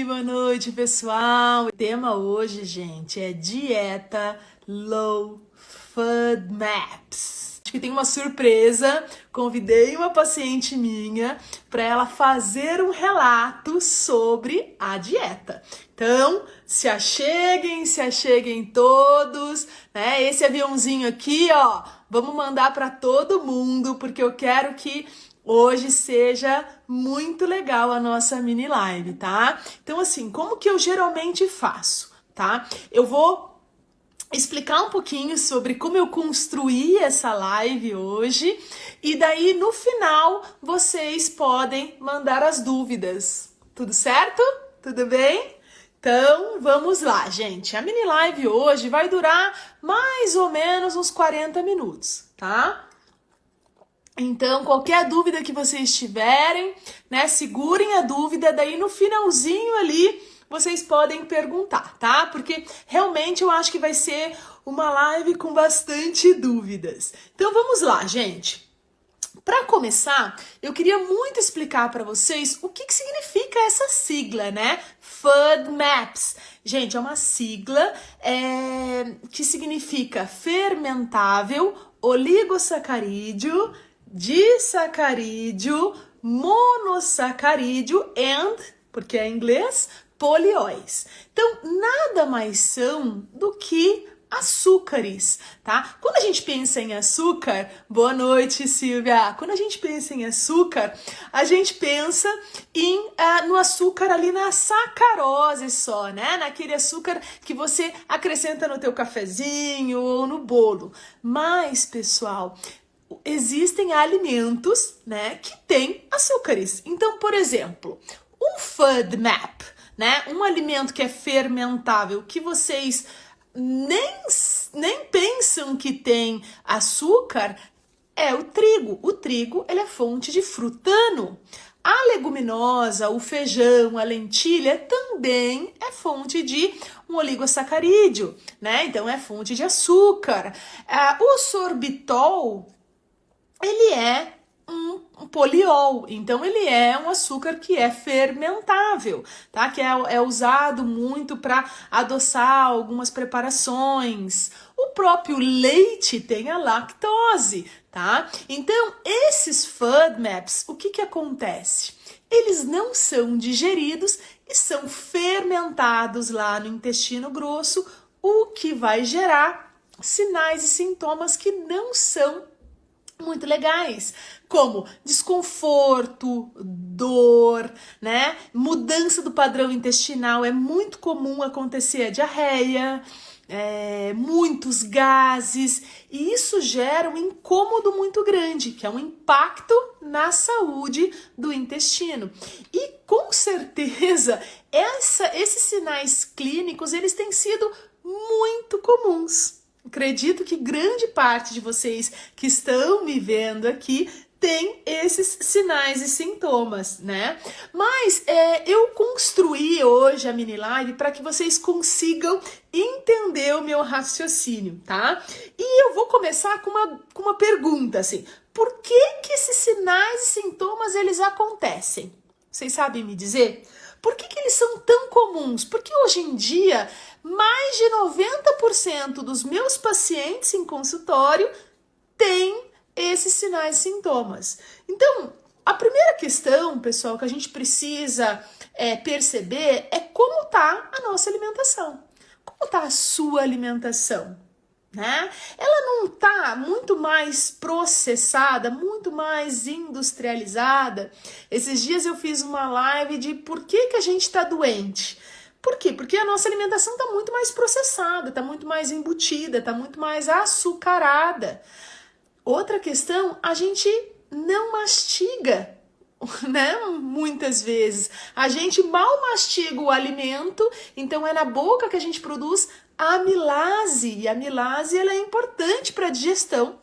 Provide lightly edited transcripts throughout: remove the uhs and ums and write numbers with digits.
Boa noite, pessoal. O tema hoje, gente, é dieta Low FODMAPs. Acho que tem uma surpresa. Convidei uma paciente minha para ela fazer um relato sobre a dieta. Então, se acheguem todos, né? Esse aviãozinho aqui, ó, vamos mandar para todo mundo, porque eu quero que hoje seja muito legal a nossa mini live, tá? Então, assim, como que eu geralmente faço, tá? Eu vou explicar um pouquinho sobre como eu construí essa live hoje e daí no final vocês podem mandar as dúvidas. Tudo certo? Tudo bem? Então, vamos lá, gente. A mini live hoje vai durar mais ou menos uns 40 minutos, tá? Então, qualquer dúvida que vocês tiverem, né, segurem a dúvida, daí no finalzinho ali vocês podem perguntar, tá? Porque realmente eu acho que vai ser uma live com bastante dúvidas. Então, vamos lá, gente. Para começar, eu queria muito explicar para vocês o que significa essa sigla, né? FODMAPs. Gente, é uma sigla que significa fermentável, oligosacarídeo, disacarídeo, monossacarídeo porque é em inglês, polióis. Então, nada mais são do que açúcares, tá? Quando a gente pensa em açúcar, boa noite, Silvia. Quando a gente pensa em açúcar, a gente pensa no açúcar ali na sacarose só, né? Naquele açúcar que você acrescenta no teu cafezinho ou no bolo. Mas, pessoal, existem alimentos, né, que têm açúcares. Então, por exemplo, um FODMAP, né, um alimento que é fermentável, que vocês nem pensam que tem açúcar, é o trigo. O trigo, ele é fonte de frutano. A leguminosa, o feijão, a lentilha também é fonte de um oligosacarídeo, né? Então é fonte de açúcar. O sorbitol, ele é um poliol, então ele é um açúcar que é fermentável, tá? Que é usado muito para adoçar algumas preparações. O próprio leite tem a lactose, tá? Então, esses FODMAPs, o que acontece? Eles não são digeridos e são fermentados lá no intestino grosso, o que vai gerar sinais e sintomas que não são muito legais, como desconforto, dor, né? Mudança do padrão intestinal, é muito comum acontecer a diarreia, muitos gases, e isso gera um incômodo muito grande, que é um impacto na saúde do intestino. E com certeza, esses sinais clínicos, eles têm sido muito comuns. Acredito que grande parte de vocês que estão me vendo aqui tem esses sinais e sintomas, né? Mas eu construí hoje a mini live para que vocês consigam entender o meu raciocínio, tá? E eu vou começar com uma pergunta, assim. Por que esses sinais e sintomas, eles acontecem? Vocês sabem me dizer? Por que eles são tão comuns? Porque hoje em dia, mais de 90% dos meus pacientes em consultório têm esses sinais e sintomas. Então, a primeira questão, pessoal, que a gente precisa perceber é como está a nossa alimentação. Como está a sua alimentação? Né? Ela não está muito mais processada, muito mais industrializada. Esses dias eu fiz uma live de por que a gente está doente. Por quê? Porque a nossa alimentação está muito mais processada, está muito mais embutida, está muito mais açucarada. Outra questão, a gente não mastiga, né? Muitas vezes. A gente mal mastiga o alimento, então é na boca que a gente produz a amilase. E a amilase, ela é importante para a digestão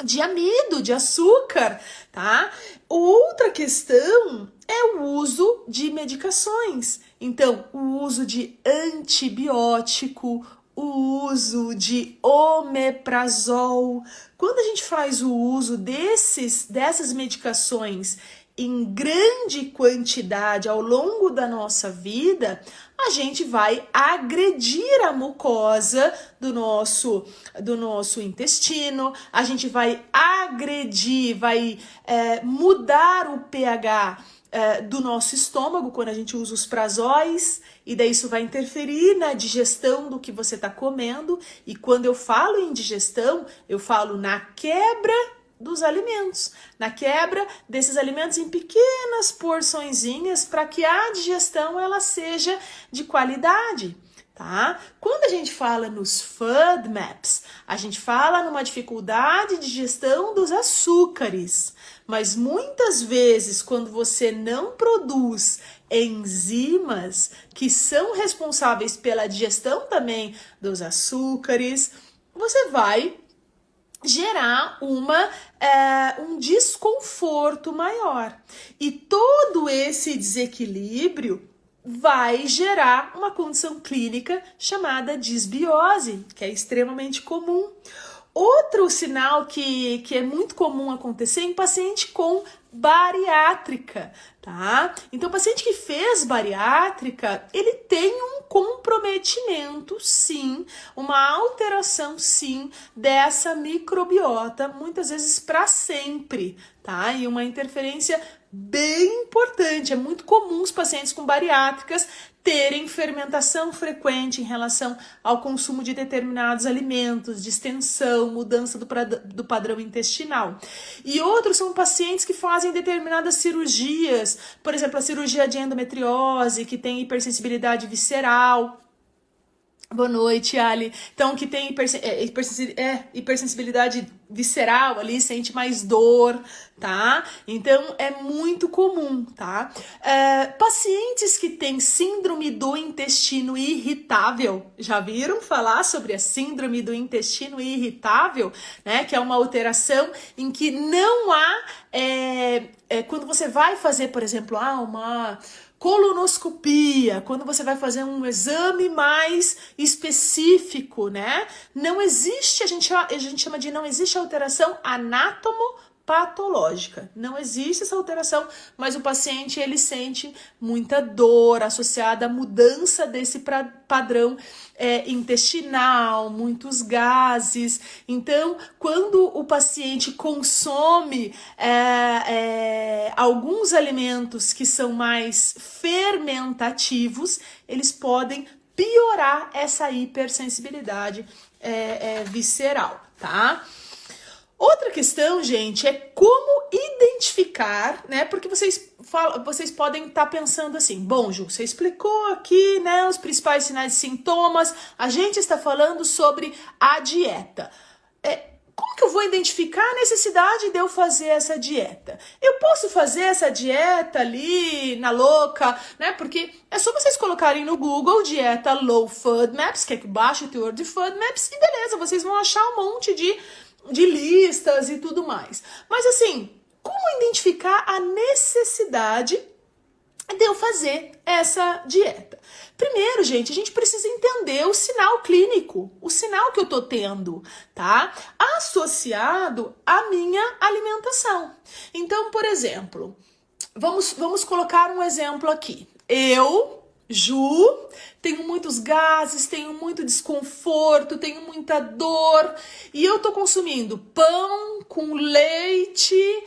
de amido, de açúcar, tá? Outra questão é o uso de medicações. Então, o uso de antibiótico, o uso de omeprazol. Quando a gente faz o uso dessas medicações em grande quantidade ao longo da nossa vida, a gente vai agredir a mucosa do nosso intestino, a gente vai agredir, vai mudar o pH do nosso estômago quando a gente usa os prazóis, e daí isso vai interferir na digestão do que você está comendo. E quando eu falo em digestão, eu falo na quebra dos alimentos, na quebra desses alimentos em pequenas porçõezinhas para que a digestão ela seja de qualidade. Tá? Quando a gente fala nos FODMAPs, a gente fala numa dificuldade de digestão dos açúcares, mas muitas vezes quando você não produz enzimas que são responsáveis pela digestão também dos açúcares, você vai gerar um desconforto maior. E todo esse desequilíbrio vai gerar uma condição clínica chamada disbiose, que é extremamente comum. Outro sinal que é muito comum acontecer em paciente com bariátrica, tá? Então, o paciente que fez bariátrica, ele tem um comprometimento, sim, uma alteração, sim, dessa microbiota, muitas vezes para sempre, tá? E uma interferência bem importante. É muito comum os pacientes com bariátricas terem fermentação frequente em relação ao consumo de determinados alimentos, distensão, mudança do padrão intestinal. E outros são pacientes que fazem determinadas cirurgias, por exemplo, a cirurgia de endometriose, que tem hipersensibilidade visceral. Boa noite, Ali. Então, que tem hipersensibilidade visceral ali, sente mais dor, tá? Então, é muito comum, tá? Pacientes que têm síndrome do intestino irritável, já viram falar sobre a síndrome do intestino irritável, né? Que é uma alteração em que não há, quando você vai fazer, por exemplo, uma colonoscopia, quando você vai fazer um exame mais específico, né? Não existe, a gente chama de não existe alteração anatomo-patológica. Não existe essa alteração, mas o paciente ele sente muita dor associada à mudança desse padrão intestinal, muitos gases. Então, quando o paciente consome alguns alimentos que são mais fermentativos, eles podem piorar essa hipersensibilidade visceral, tá? Outra questão, gente, é como identificar, né? Porque vocês podem estar pensando assim, bom, Ju, você explicou aqui, né, os principais sinais e sintomas, a gente está falando sobre a dieta. Como que eu vou identificar a necessidade de eu fazer essa dieta? Eu posso fazer essa dieta ali na louca, né? Porque é só vocês colocarem no Google dieta low FODMAPs, que é baixo teor de FODMAPs, e beleza, vocês vão achar um monte de listas e tudo mais. Mas assim, como identificar a necessidade de eu fazer essa dieta? Primeiro, gente, a gente precisa entender o sinal clínico, o sinal que eu tô tendo, tá? Associado à minha alimentação. Então, por exemplo, vamos colocar um exemplo aqui. Eu, Ju, tenho muitos gases, tenho muito desconforto, tenho muita dor e eu tô consumindo pão com leite,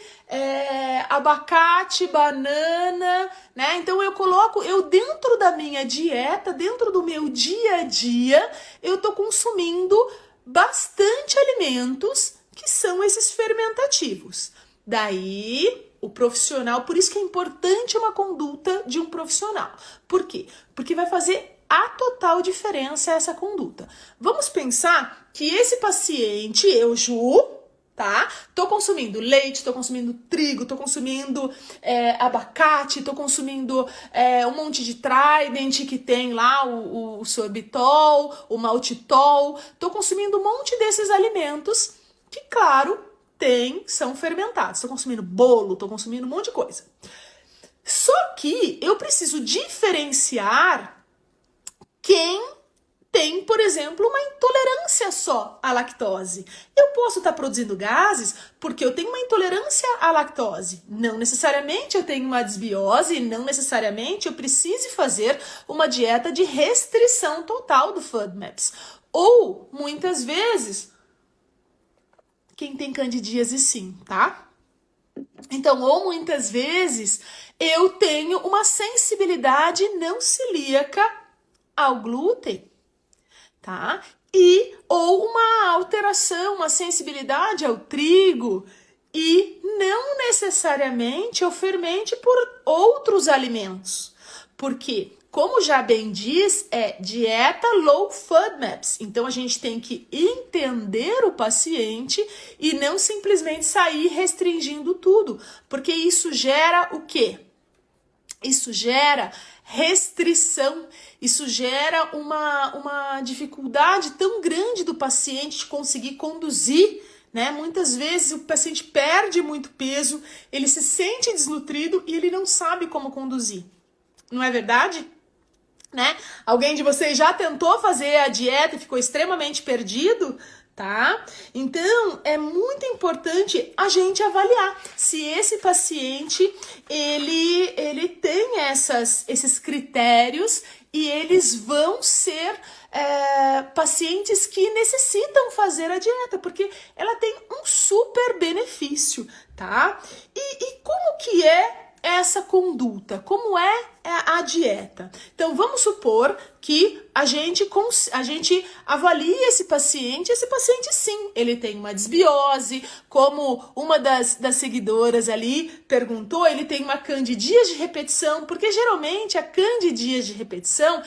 abacate, banana, né? Então eu dentro da minha dieta, dentro do meu dia a dia, eu tô consumindo bastante alimentos que são esses fermentativos. Daí o profissional, por isso que é importante uma conduta de um profissional. Por quê? Porque vai fazer a total diferença essa conduta. Vamos pensar que esse paciente, eu, Ju, tá? Tô consumindo leite, tô consumindo trigo, tô consumindo abacate, tô consumindo um monte de Trident que tem lá o sorbitol, o maltitol. Tô consumindo um monte desses alimentos que, claro, são fermentados. Tô consumindo bolo, tô consumindo um monte de coisa. Só que eu preciso diferenciar quem tem, por exemplo, uma intolerância só à lactose. Eu posso estar produzindo gases porque eu tenho uma intolerância à lactose. Não necessariamente eu tenho uma desbiose, não necessariamente eu precise fazer uma dieta de restrição total do FODMAPs. Ou, muitas vezes, quem tem candidíase sim, tá? Então, ou muitas vezes eu tenho uma sensibilidade não celíaca ao glúten, tá? Ou uma alteração, uma sensibilidade ao trigo e não necessariamente ao fermente por outros alimentos. Porque, como já bem diz, é dieta low FODMAPs. Então, a gente tem que entender o paciente e não simplesmente sair restringindo tudo. Porque isso gera o quê? Isso gera restrição, isso gera uma dificuldade tão grande do paciente de conseguir conduzir, né? Muitas vezes o paciente perde muito peso, ele se sente desnutrido e ele não sabe como conduzir. Não é verdade? Né? Alguém de vocês já tentou fazer a dieta e ficou extremamente perdido? Tá? Então, é muito importante a gente avaliar se esse paciente, ele tem esses critérios e eles vão ser pacientes que necessitam fazer a dieta, porque ela tem um super benefício, tá? E como que é essa conduta? Como é a dieta? Então, vamos supor que a gente avalie esse paciente sim, ele tem uma desbiose, como uma das seguidoras ali perguntou, ele tem uma candidíase de repetição, porque geralmente a candidíase de repetição,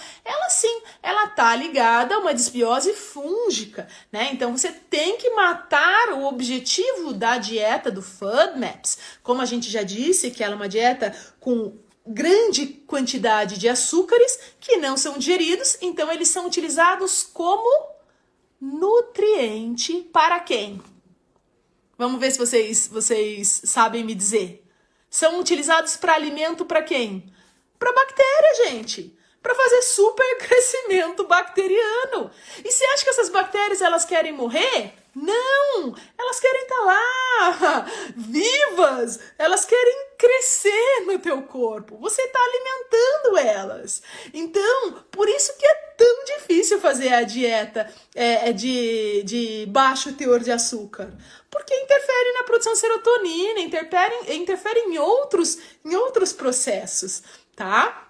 ela tá ligada a uma desbiose fúngica, né? Então, você tem que matar o objetivo da dieta do FODMAPs, como a gente já disse, que ela é uma dieta com grande quantidade de açúcares que não são digeridos, então eles são utilizados como nutriente para quem? Vamos ver se vocês sabem me dizer. São utilizados para alimento para quem? Para bactéria, gente. Para fazer super crescimento bacteriano. E você acha que essas bactérias elas querem morrer? Não! Elas querem estar lá, vivas! Elas querem crescer no teu corpo. Você está alimentando elas. Então, por isso que é tão difícil fazer a dieta de baixo teor de açúcar. Porque interfere na produção de serotonina, interfere em outros processos, tá?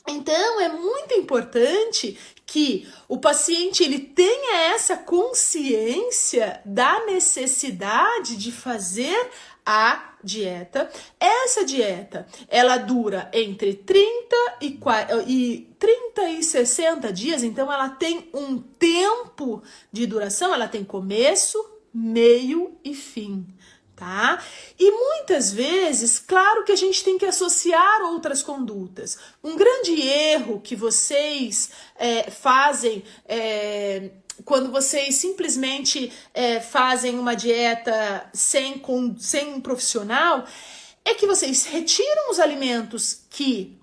Então, é muito importante que o paciente ele tenha essa consciência da necessidade de fazer a dieta. Essa dieta, ela dura entre 30 e 60 dias, então ela tem um tempo de duração, ela tem começo, meio e fim. Tá? E muitas vezes, claro que a gente tem que associar outras condutas. Um grande erro que vocês fazem quando vocês simplesmente fazem uma dieta sem um profissional é que vocês retiram os alimentos que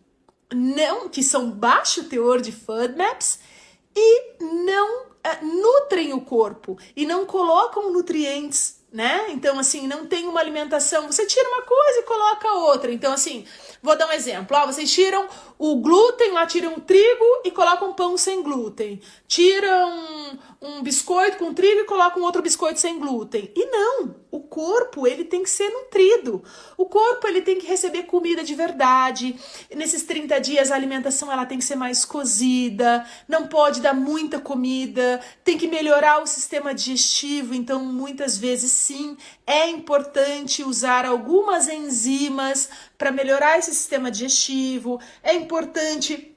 são baixo teor de FODMAPs e não nutrem o corpo e não colocam nutrientes, né? Então, assim, não tem uma alimentação. Você tira uma coisa e coloca outra. Então, assim, vou dar um exemplo. Vocês tiram o glúten, lá tiram o trigo e colocam pão sem glúten. Tiram um biscoito com trigo e colocam outro biscoito sem glúten. E não, o corpo, ele tem que ser nutrido. O corpo, ele tem que receber comida de verdade. Nesses 30 dias, a alimentação, ela tem que ser mais cozida. Não pode dar muita comida. Tem que melhorar o sistema digestivo. Então, muitas vezes, sim, é importante usar algumas enzimas para melhorar esse sistema digestivo. É importante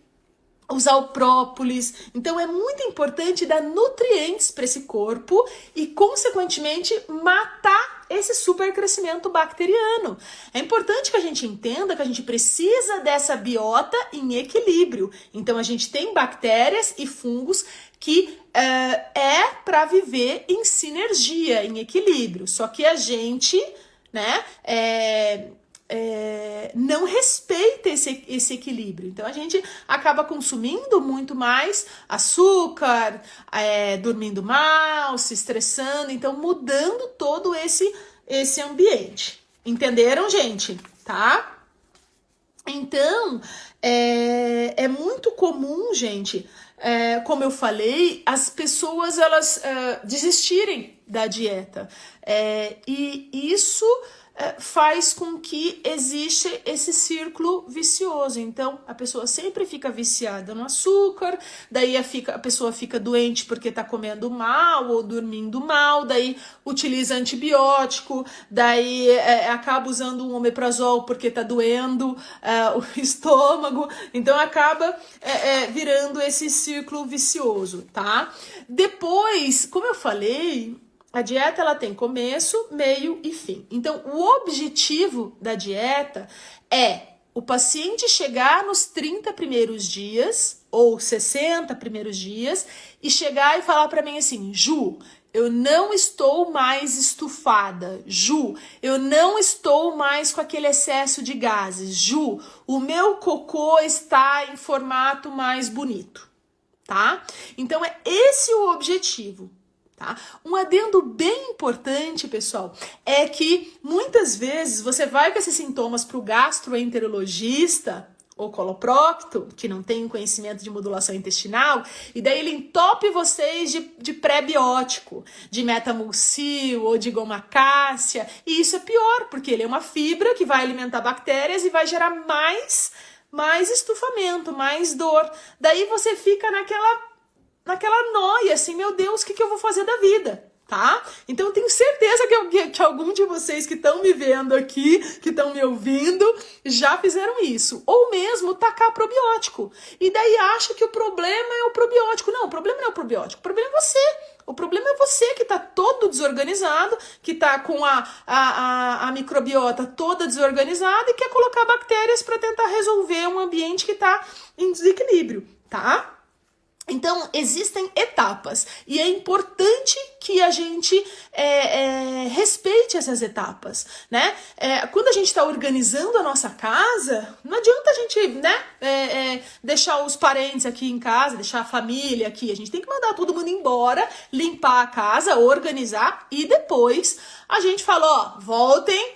usar o própolis. Então é muito importante dar nutrientes para esse corpo e, consequentemente, matar esse supercrescimento bacteriano. É importante que a gente entenda que a gente precisa dessa biota em equilíbrio. Então a gente tem bactérias e fungos que para viver em sinergia, em equilíbrio. Só que a gente, né, não respeita esse equilíbrio. Então a gente acaba consumindo muito mais açúcar, dormindo mal, se estressando, então mudando todo esse ambiente. Entenderam, gente? Tá? Então, é muito comum, gente, como eu falei, as pessoas elas desistirem da dieta. E isso faz com que exista esse círculo vicioso. Então, a pessoa sempre fica viciada no açúcar, daí a pessoa fica doente porque tá comendo mal ou dormindo mal, daí utiliza antibiótico, daí acaba usando um omeprazol porque tá doendo o estômago, então acaba virando esse círculo vicioso, tá? Depois, como eu falei, a dieta ela tem começo, meio e fim. Então, o objetivo da dieta é o paciente chegar nos 30 primeiros dias ou 60 primeiros dias e chegar e falar para mim assim: Ju, eu não estou mais estufada. Ju, eu não estou mais com aquele excesso de gases. Ju, o meu cocô está em formato mais bonito, tá? Então, é esse o objetivo. Tá? Um adendo bem importante, pessoal, é que muitas vezes você vai com esses sintomas para o gastroenterologista ou coloprocto, que não tem conhecimento de modulação intestinal, e daí ele entope vocês de pré-biótico, de metamulcil ou de gomacácea, e isso é pior, porque ele é uma fibra que vai alimentar bactérias e vai gerar mais estufamento, mais dor. Daí você fica naquela noia, assim, meu Deus, o que eu vou fazer da vida, tá? Então eu tenho certeza que algum de vocês que estão me vendo aqui, que estão me ouvindo, já fizeram isso. Ou mesmo tacar probiótico. E daí acha que o problema é o probiótico. Não, o problema não é o probiótico, o problema é você. O problema é você que tá todo desorganizado, que tá com a microbiota toda desorganizada e quer colocar bactérias para tentar resolver um ambiente que tá em desequilíbrio, tá? Então, existem etapas e é importante que a gente respeite essas etapas, né? Quando a gente está organizando a nossa casa, não adianta a gente, né, deixar os parentes aqui em casa, deixar a família aqui. A gente tem que mandar todo mundo embora, limpar a casa, organizar e depois a gente fala, ó, voltem,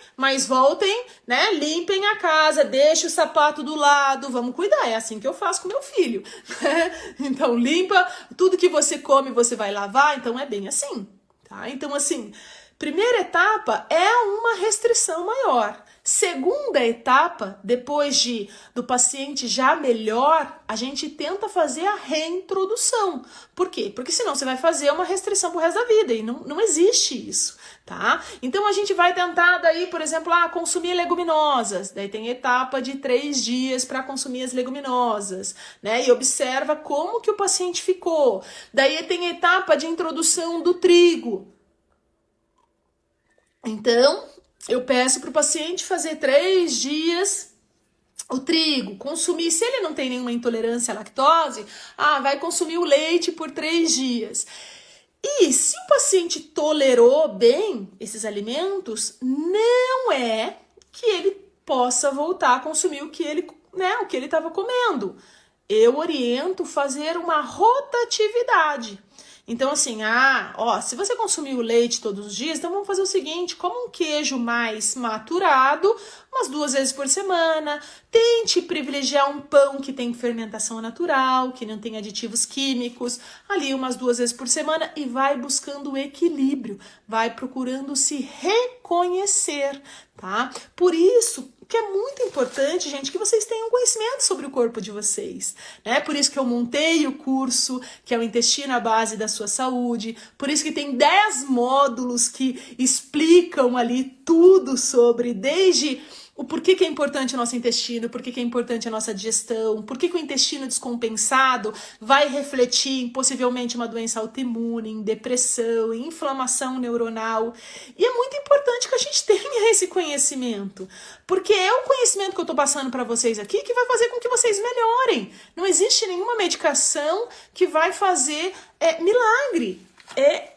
né? Limpem a casa, deixem o sapato do lado, vamos cuidar. É assim que eu faço com meu filho, né? Então, limpa, tudo que você come você vai lavar, então é bem assim, tá? Então, assim, primeira etapa é uma restrição maior. Segunda etapa, depois do paciente já melhor, a gente tenta fazer a reintrodução. Por quê? Porque senão você vai fazer uma restrição pro resto da vida e não existe isso, tá? Então a gente vai tentar daí, por exemplo, consumir leguminosas. Daí tem etapa de 3 dias para consumir as leguminosas, né? E observa como que o paciente ficou. Daí tem etapa de introdução do trigo. Então, eu peço para o paciente fazer 3 dias o trigo, consumir, se ele não tem nenhuma intolerância à lactose, vai consumir o leite por 3 dias. E se o paciente tolerou bem esses alimentos, não é que ele possa voltar a consumir o que ele estava comendo. Eu oriento fazer uma rotatividade. Então, assim, se você consumir o leite todos os dias, então vamos fazer o seguinte: coma um queijo mais maturado, umas 2 vezes por semana. Tente privilegiar um pão que tem fermentação natural, que não tem aditivos químicos, ali umas 2 vezes por semana, e vai buscando o equilíbrio, vai procurando se reconhecer, tá? Por isso que é muito importante, gente, que vocês tenham conhecimento sobre o corpo de vocês, né? Por isso que eu montei o curso, que é o Intestino à Base da Sua Saúde, por isso que tem 10 módulos que explicam ali tudo sobre, desde o porquê que é importante o nosso intestino, porquê que é importante a nossa digestão, porquê que o intestino descompensado vai refletir em possivelmente uma doença autoimune, em depressão, em inflamação neuronal. E é muito importante que a gente tenha esse conhecimento, porque é o conhecimento que eu tô passando para vocês aqui que vai fazer com que vocês melhorem. Não existe nenhuma medicação que vai fazer milagre. É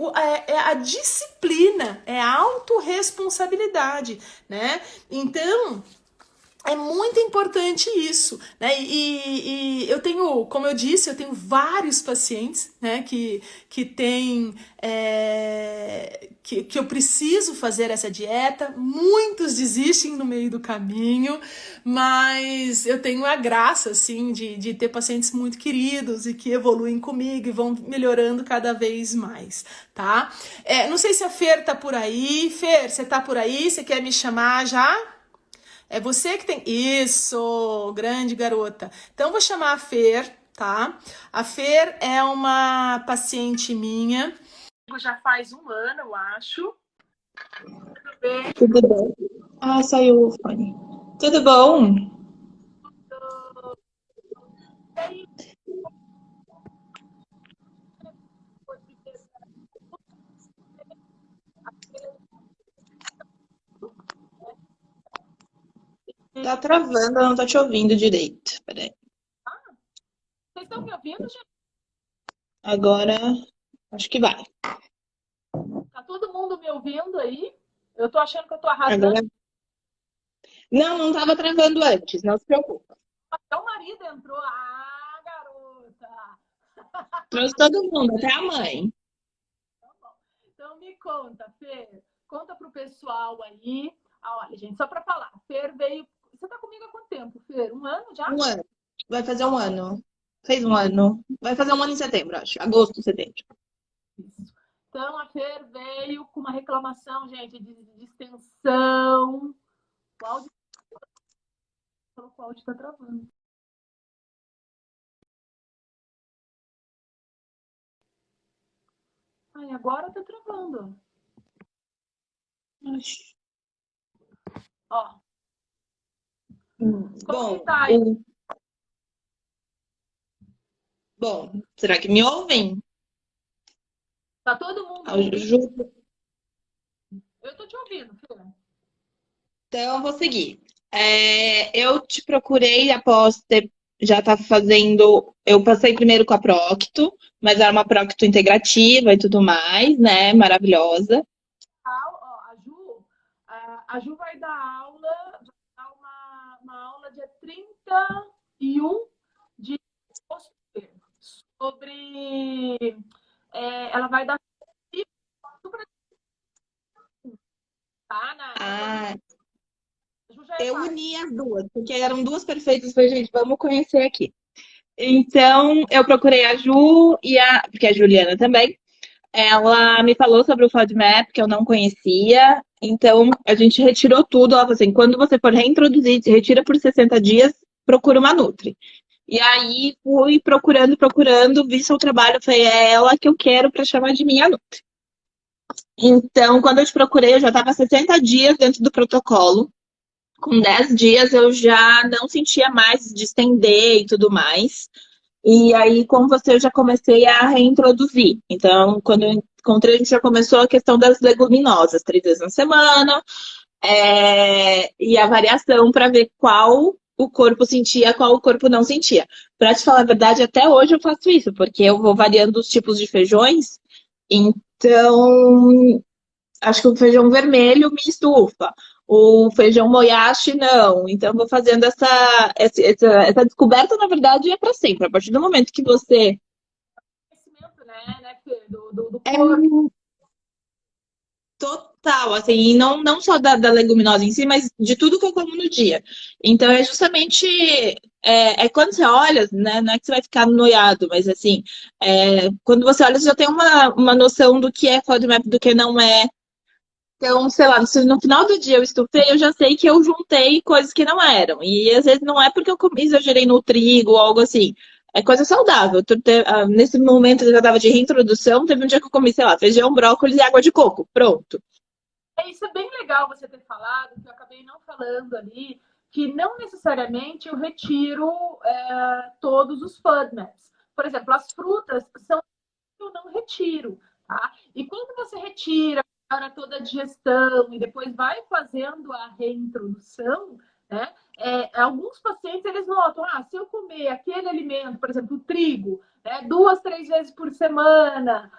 a disciplina, é a autorresponsabilidade, né? Então, é muito importante isso, né? E eu tenho, como eu disse, eu tenho vários pacientes, né, que tem, que eu preciso fazer essa dieta. Muitos desistem no meio do caminho, mas eu tenho a graça, assim, de ter pacientes muito queridos e que evoluem comigo e vão melhorando cada vez mais, tá? Não sei se a Fer tá por aí. Fer, você tá por aí? Você quer me chamar já? É você que tem. Isso, grande garota. Então, vou chamar a Fer, tá? A Fer é uma paciente minha. Já faz um ano, eu acho. Tudo bem? Tudo bom? Ah, saiu o fone. Tudo bom? Tá travando, eu não tô te ouvindo direito. Peraí. Vocês estão me ouvindo, gente? Agora, acho que vai. Tá todo mundo me ouvindo aí? Eu tô achando que eu tô arrasando. Agora... Não, não tava travando antes, não se preocupa. Até o marido entrou. Ah, garota! Trouxe todo mundo, até a mãe. Então me conta, Fer. Conta pro pessoal aí. Ah, olha, gente, só pra falar. Fer veio. Você tá comigo há quanto tempo, Fer? Um ano já? Um ano. Vai fazer um ano. Fez um ano. Vai fazer um ano em setembro, acho. Agosto, setembro. Isso. Então a Fer veio com uma reclamação, gente, de distensão. O áudio, o áudio tá travando. Ai, agora tá travando. Acho. Ó, como que Bom, tá aí? bom, será que me ouvem? Tá todo mundo A ouvindo? Ju... Eu tô te ouvindo, Fer. Então, eu vou seguir. Eu te procurei após ter, já estar fazendo. Eu passei primeiro com a Procto, mas era uma Procto integrativa e tudo mais, né? Maravilhosa. A Ju vai dar aula, vai dar uma aula dia 31 de agosto sobre. Ela vai dar super, tá? Ah, A Ju já é eu pai. uni as duas, porque eram duas perfeitas. Falei, gente, vamos conhecer aqui. Então, eu procurei a Ju porque a Juliana também. Ela me falou sobre o FODMAP, que eu não conhecia. Então, a gente retirou tudo. Ela falou assim: quando você for reintroduzir, retira por 60 dias, procura uma Nutri. E aí, fui procurando, procurando, vi seu trabalho. Falei: é ela que eu quero para chamar de minha Nutri. Então, quando eu te procurei, eu já estava 60 dias dentro do protocolo. Com 10 dias, eu já não sentia mais de estender e tudo mais. E aí, com você, eu já comecei a reintroduzir. Então, quando eu encontrei, a gente já começou a questão das leguminosas, 3 vezes na semana, e a variação para ver qual o corpo sentia, qual o corpo não sentia. Para te falar a verdade, até hoje eu faço isso, porque eu vou variando os tipos de feijões. Então, acho que o feijão vermelho me estufa. O feijão moyashi, não. Então, eu vou fazendo essa descoberta, na verdade, é para sempre. A partir do momento que você Conhecimento, né, Fer? Do é corpo. total, assim, e não só da leguminosa em si, mas de tudo que eu como no dia. Então, é justamente quando você olha, né? Não é que você vai ficar noiado, mas assim, quando você olha, você já tem uma noção do que é FODMAP, do que não é. Então, sei lá, se no final do dia eu estufei, eu já sei que eu juntei coisas que não eram. E às vezes não é porque eu exagerei no trigo ou algo assim. É coisa saudável. Nesse momento que eu tava de reintrodução, teve um dia que eu comi, sei lá, feijão, brócolis e água de coco. Pronto. Isso é bem legal você ter falado, que eu acabei não falando ali, que não necessariamente eu retiro todos os FODMAPs. Por exemplo, as frutas são que eu não retiro, tá? E quando você retira para toda a digestão e depois vai fazendo a reintrodução, né? Alguns pacientes eles notam, se eu comer aquele alimento, por exemplo, o trigo, né, 2, 3 vezes por semana,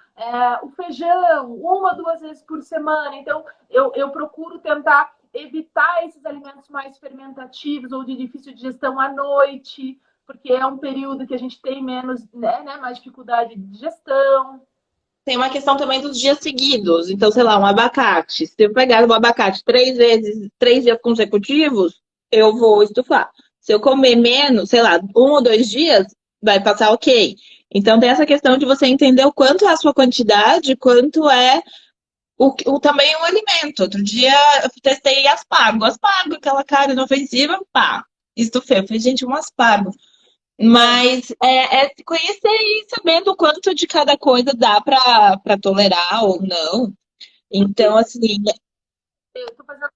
o feijão, 1, 2 vezes por semana, então eu procuro tentar evitar esses alimentos mais fermentativos ou de difícil digestão à noite, porque é um período que a gente tem menos, né, mais dificuldade de digestão. Tem uma questão também dos dias seguidos. Então, sei lá, um abacate. Se eu pegar um abacate 3 vezes, 3 dias consecutivos, eu vou estufar. Se eu comer menos, sei lá, 1 ou 2 dias, vai passar ok. Então, tem essa questão de você entender o quanto é a sua quantidade, quanto é também o alimento. Outro dia eu testei aspargo. Aspargo, aquela carne inofensiva, pá, estufei. Eu falei, gente, um aspargo. Mas é conhecer e sabendo o quanto de cada coisa dá para tolerar ou não. Então, assim, Eu estou fazendo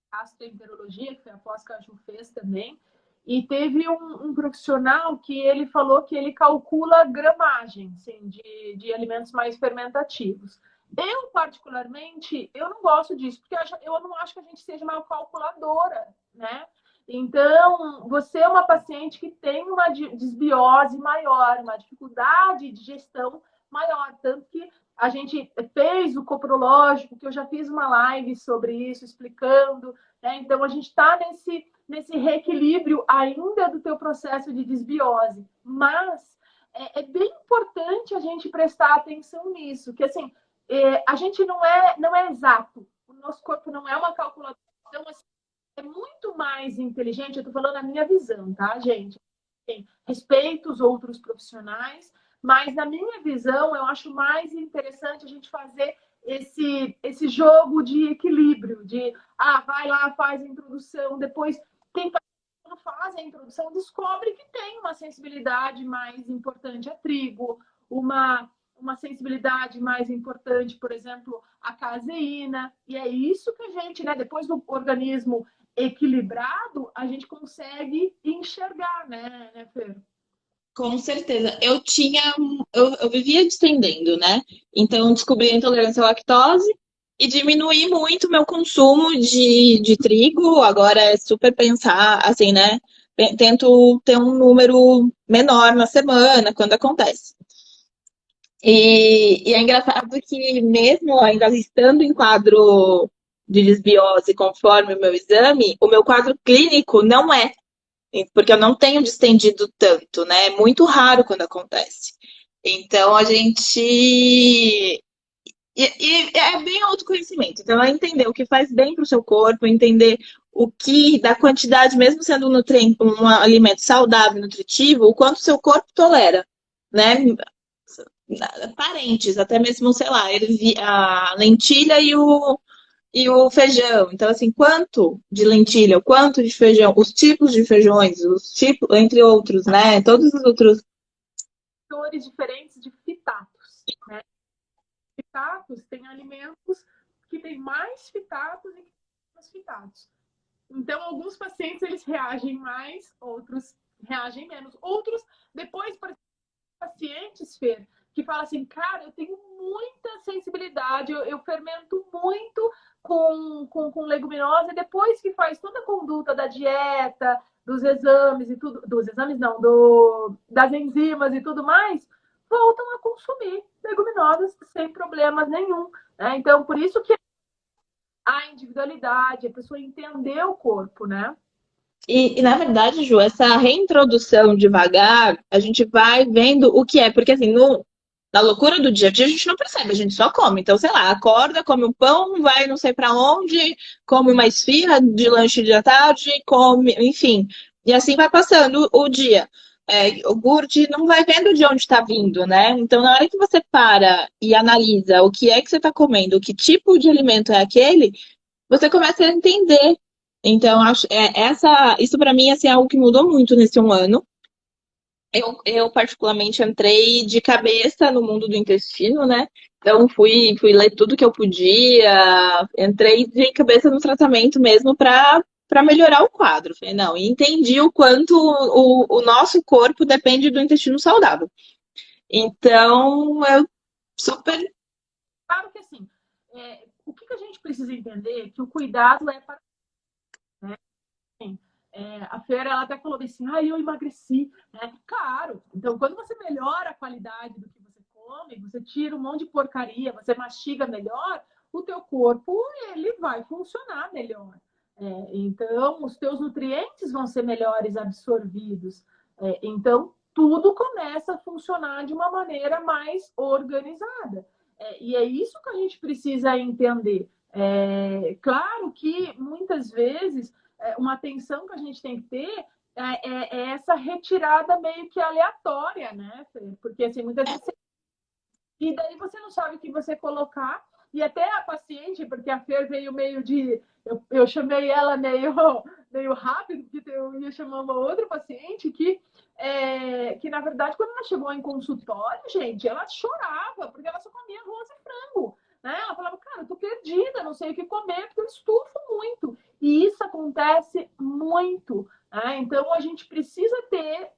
gastroenterologia, que foi a pós que a Ju fez também, e teve um profissional que ele falou que ele calcula gramagem assim, de alimentos mais fermentativos. Eu, particularmente, eu não gosto disso, porque eu não acho que a gente seja uma calculadora, né? Então, você é uma paciente que tem uma desbiose maior, uma dificuldade de digestão maior, tanto que a gente fez o coprológico, que eu já fiz uma live sobre isso, explicando, né? Então, a gente está nesse reequilíbrio ainda do teu processo de desbiose, mas é bem importante a gente prestar atenção nisso, que assim, a gente não é exato, o nosso corpo não é uma calculadora, então assim, é muito mais inteligente, eu estou falando a minha visão, tá, gente? Respeito os outros profissionais, mas na minha visão, eu acho mais interessante a gente fazer esse jogo de equilíbrio, de vai lá, faz a introdução, depois quem faz a introdução descobre que tem uma sensibilidade mais importante a trigo, uma sensibilidade mais importante, por exemplo, a caseína, e é isso que a gente, né, depois do organismo equilibrado, a gente consegue enxergar, né, Fer? com certeza. Eu vivia distendendo, né? Então, descobri a intolerância à lactose e diminuí muito o meu consumo de trigo. Agora é super pensar, assim, né? Tento ter um número menor na semana, quando acontece. E é engraçado que, mesmo ainda estando em quadro de desbiose conforme o meu exame, o meu quadro clínico não é, porque eu não tenho distendido tanto, né? É muito raro quando acontece. Então a gente. E é bem autoconhecimento. Então, é entender o que faz bem para o seu corpo, entender o que, da quantidade, mesmo sendo um alimento saudável, nutritivo, o quanto o seu corpo tolera, né? Parentes, até mesmo, sei lá, a lentilha e o feijão. Então, assim, quanto de lentilha, o quanto de feijão, os tipos de feijões, os tipos, entre outros, né? Todos os outros. Fatores diferentes de fitatos, né? Fitatos têm alimentos que têm mais fitatos e menos fitatos. Então, alguns pacientes eles reagem mais, outros reagem menos. Outros, depois, por exemplo, pacientes, Fer, que fala assim, cara, eu tenho muita sensibilidade, eu fermento muito com leguminosa, e depois que faz toda a conduta da dieta, dos exames e tudo, dos exames não, das enzimas e tudo mais, voltam a consumir leguminosas sem problemas nenhum. Né? Então, por isso que a individualidade, a pessoa entender o corpo, né? Na verdade, Ju, essa reintrodução devagar, a gente vai vendo o que é, porque assim, na loucura do dia a dia a gente não percebe, a gente só come. Então, sei lá, acorda, come um pão, vai não sei para onde, come uma esfirra de lanche da tarde, come, enfim. E assim vai passando o dia. O iogurte não vai vendo de onde está vindo, né? Então, na hora que você para e analisa o que é que você está comendo, que tipo de alimento é aquele, você começa a entender. Então, isso para mim assim, é algo que mudou muito nesse um ano. Eu particularmente entrei de cabeça no mundo do intestino, né? Então fui ler tudo que eu podia, entrei de cabeça no tratamento mesmo para melhorar o quadro. Falei, não, e entendi o quanto o nosso corpo depende do intestino saudável. Então, eu super. Claro que assim, o que a gente precisa entender é que o cuidado é para. Né? A Feira ela até falou assim, eu emagreci, né? Claro, então quando você melhora a qualidade do que você come, você tira um monte de porcaria, você mastiga melhor, o teu corpo ele vai funcionar melhor. Então, os teus nutrientes vão ser melhores absorvidos. Então, tudo começa a funcionar de uma maneira mais organizada. E é isso que a gente precisa entender. Claro que muitas vezes uma atenção que a gente tem que ter é essa retirada meio que aleatória, né, Fê? Porque assim, muitas vezes e daí você não sabe o que você colocar. E até a paciente, porque a Fer veio meio de. Eu chamei ela meio rápido, porque eu ia chamar uma outra paciente que, na verdade, quando ela chegou em consultório, gente, ela chorava, porque ela só comia arroz e frango. Né? Ela falava, cara, eu tô perdida, não sei o que comer, porque eu estufo muito. E isso acontece muito. Né? Então, a gente precisa ter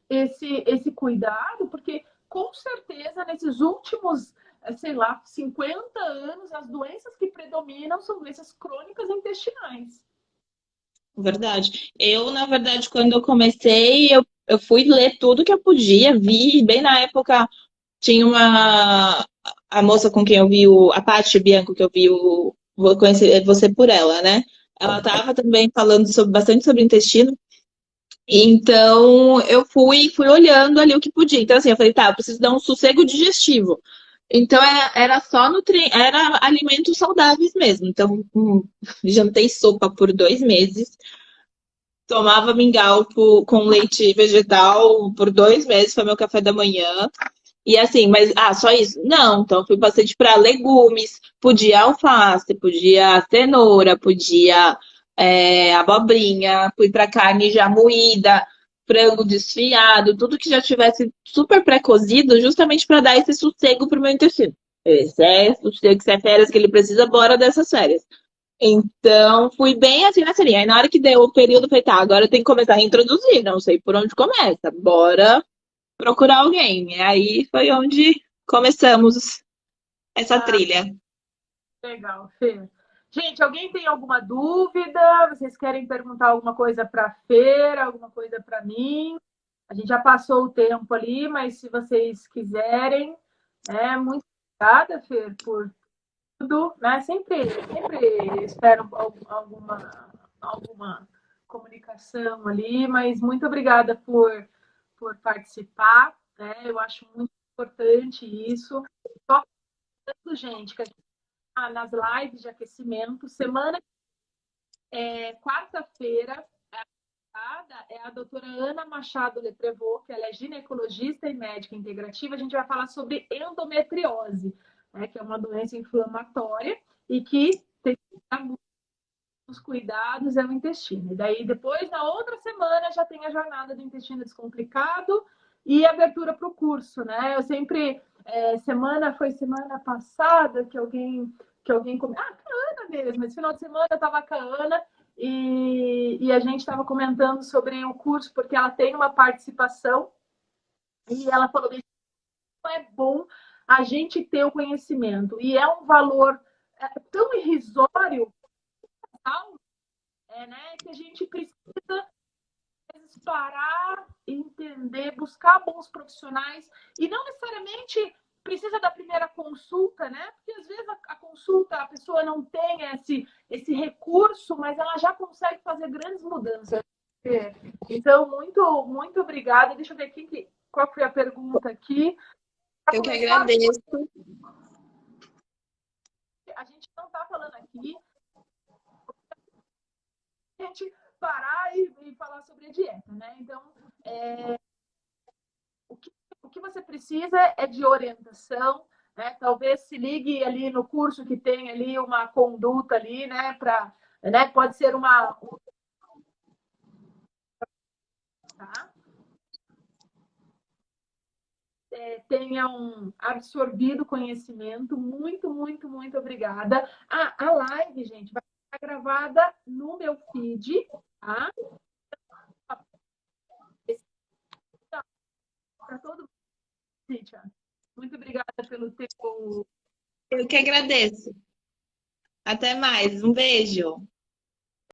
esse cuidado, porque com certeza, nesses últimos, sei lá, 50 anos, as doenças que predominam são doenças crônicas intestinais. Verdade. Eu, na verdade, quando eu comecei, eu fui ler tudo que eu podia, vi, bem na época tinha a moça com quem eu vi a Paty Bianco, que eu vi vou conhecer você por ela, né? Ela estava também falando bastante sobre intestino. Então, eu fui olhando ali o que podia. Então, assim, eu falei, tá, eu preciso dar um sossego digestivo. Então, era só era alimentos saudáveis mesmo. Então, jantei sopa por 2 meses, tomava mingau com leite vegetal por 2 meses, foi meu café da manhã. E assim, mas só isso? Não, então fui bastante para legumes, podia alface, podia cenoura, podia abobrinha, fui para carne já moída, frango desfiado, tudo que já tivesse super pré-cozido, justamente para dar esse sossego pro meu intestino. Esse é sossego, se é férias que ele precisa, bora dessas férias. Então, fui bem assim nessa linha. Aí, na hora que deu o período, eu falei, tá, agora eu tenho que começar a introduzir, não sei por onde começa. Bora procurar alguém. E aí foi onde começamos essa Ah, trilha. legal, Fê. Gente, alguém tem alguma dúvida? Vocês querem perguntar alguma coisa para a Fer, alguma coisa para mim? A gente já passou o tempo ali, mas se vocês quiserem, muito obrigada, Fer, por tudo, né? Sempre espero alguma comunicação ali, mas muito obrigada por participar, né? Eu acho muito importante isso. Só gente, que a gente tá nas lives de aquecimento, semana quarta-feira, é a doutora Ana Machado Letrevaux, que ela é ginecologista e médica integrativa. A gente vai falar sobre endometriose, né, que é uma doença inflamatória e que tem que dar muitos cuidados é o intestino. E daí, depois, na outra semana, já tem a jornada do intestino descomplicado e abertura para o curso, né? Eu sempre, foi semana passada que alguém com a Ana mesmo, esse final de semana eu estava com a Ana e a gente estava comentando sobre o curso, porque ela tem uma participação e ela falou que é bom a gente ter o conhecimento. E é um valor tão irrisório, né, que a gente precisa parar, entender, buscar bons profissionais e não necessariamente precisa da primeira consulta, né? Porque às vezes a consulta a pessoa não tem esse recurso, mas ela já consegue fazer grandes mudanças. Então, muito, muito obrigada. Deixa eu ver aqui qual foi a pergunta aqui. Para Eu que começar, agradeço. a gente não está falando aqui a gente parar e falar sobre a dieta, né? Então, o que você precisa é de orientação, né? Talvez se ligue ali no curso que tem ali uma conduta ali, né? Né? Pode ser uma, tá? Tenham absorvido conhecimento. Muito, muito, muito obrigada. A live, gente, vai estar gravada no meu feed, tá? Para todo mundo, Cíntia. Muito obrigada pelo teu Eu que agradeço. Até mais. Um beijo.